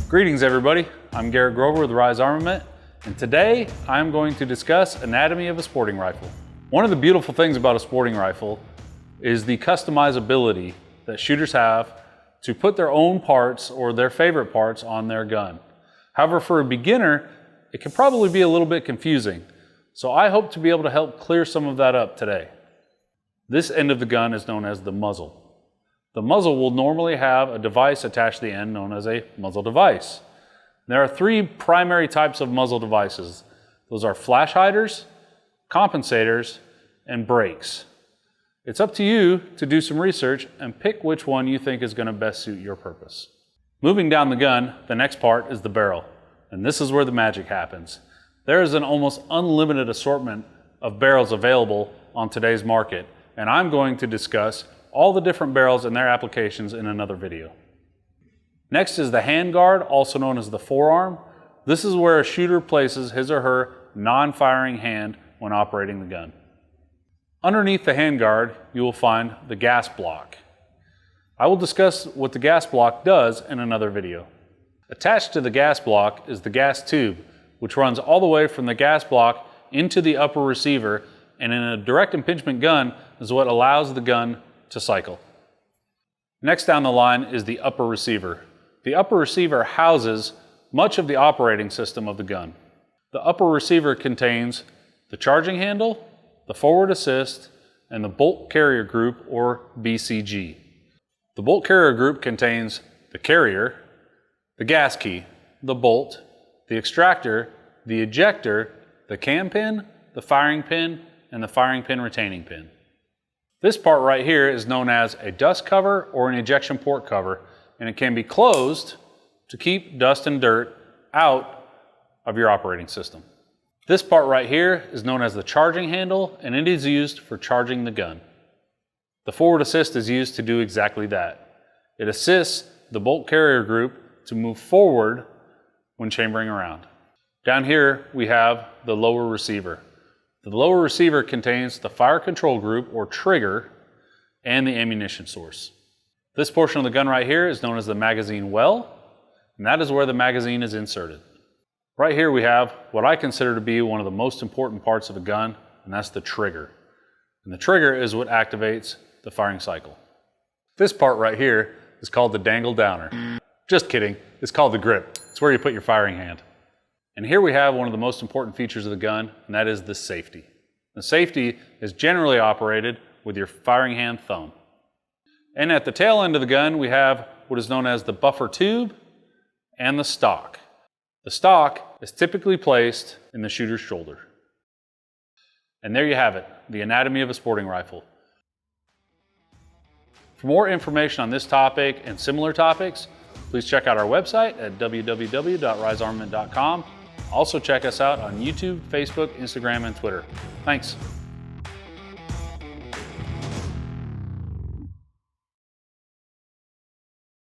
Greetings everybody, I'm Garrett Grover with Rise Armament, and today I'm going to discuss anatomy of a sporting rifle. One of the beautiful things about a sporting rifle is the customizability that shooters have to put their own parts or their favorite parts on their gun. However, for a beginner, it can probably be a little bit confusing, so I hope to be able to help clear some of that up today. This end of the gun is known as the muzzle. The muzzle will normally have a device attached to the end known as a muzzle device. There are three primary types of muzzle devices. Those are flash hiders, compensators, and brakes. It's up to you to do some research and pick which one you think is going to best suit your purpose. Moving down the gun, the next part is the barrel, and this is where the magic happens. There is an almost unlimited assortment of barrels available on today's market, and I'm going to discuss all the different barrels and their applications in another video. Next is the handguard, also known as the forearm. This is where a shooter places his or her non-firing hand when operating the gun. Underneath the handguard, you will find the gas block. I will discuss what the gas block does in another video. Attached to the gas block is the gas tube, which runs all the way from the gas block into the upper receiver, and in a direct impingement gun is what allows the gun to cycle. Next down the line is the upper receiver. The upper receiver houses much of the operating system of the gun. The upper receiver contains the charging handle, the forward assist, and the bolt carrier group, or BCG. The bolt carrier group contains the carrier, the gas key, the bolt, the extractor, the ejector, the cam pin, the firing pin, and the firing pin retaining pin. This part right here is known as a dust cover or an ejection port cover, and it can be closed to keep dust and dirt out of your operating system. This part right here is known as the charging handle, and it is used for charging the gun. The forward assist is used to do exactly that. It assists the bolt carrier group to move forward when chambering around. Down here we have the lower receiver. The lower receiver contains the fire control group, or trigger, and the ammunition source. This portion of the gun right here is known as the magazine well, and that is where the magazine is inserted. Right here we have what I consider to be one of the most important parts of a gun, and that's the trigger. And the trigger is what activates the firing cycle. This part right here is called the dangle downer. Just kidding, it's called the grip. It's where you put your firing hand. And here we have one of the most important features of the gun, and that is the safety. The safety is generally operated with your firing hand thumb. And at the tail end of the gun, we have what is known as the buffer tube and the stock. The stock is typically placed in the shooter's shoulder. And there you have it, the anatomy of a sporting rifle. For more information on this topic and similar topics, please check out our website at www.risearmament.com. Also check us out on YouTube, Facebook, Instagram, and Twitter. Thanks.